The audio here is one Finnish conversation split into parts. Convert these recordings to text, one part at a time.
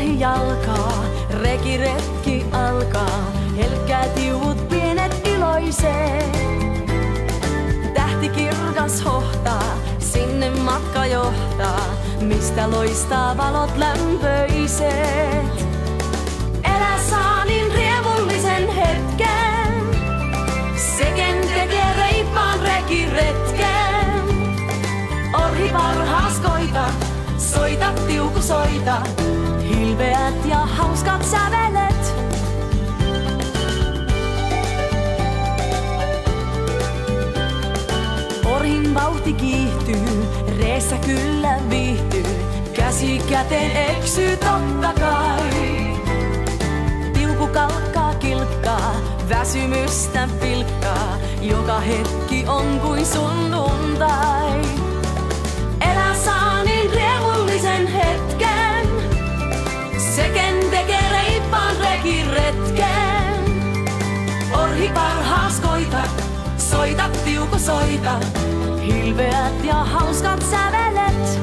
ohi jalkaa, rekiretki alkaa. Helkkää tiuvut pienet iloisee. Tähti kirkas hohtaa, sinne matka johtaa, mistä loistaa valot lämpöiset. Elä saa niin riemullisen hetken, seken tekee reippaan rekiretken. Orhi parhaas koita, soita tiuku soita, hilveät ja hauskat sävelet. Orhin vauhti kiihtyy, reessä kyllä viihtyy, käsi käteen eksyy totta kai. Tiuku kalkkaa kilkkaa, väsymystä pilkkaa, joka hetki on kuin sunnuntai. Elä saa niin riemullisen hetken, seken tekee reippaan rekiretken. Orhi parhaas koita, soita tiuku soita, hilveät ja hauskat sävelet.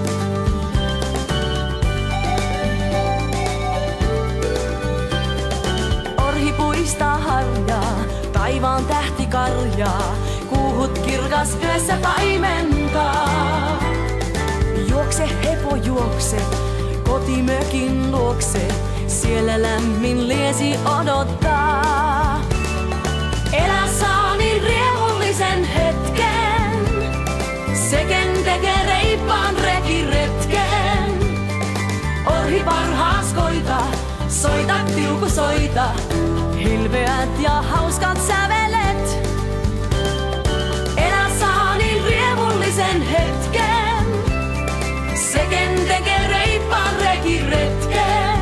Orhi puistaa harjaa, taivaan tähti karjaa, kuuhut kirkas yössä paimentaa. Juokse hepo juokse, kotimökin luokse, siellä lämmin liesi odottaa. Elä saa niin riemullisen hetken, seken tekee reippaan rekiretken. Orhi parhaas koita, soita tiuku soita, hilveät ja hauskat sävelet. Elä saa niin riemullisen hetken, seken tekee reippaan rekiretken.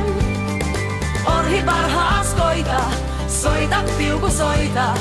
Orhi parhaas koita, soita tiuku soita.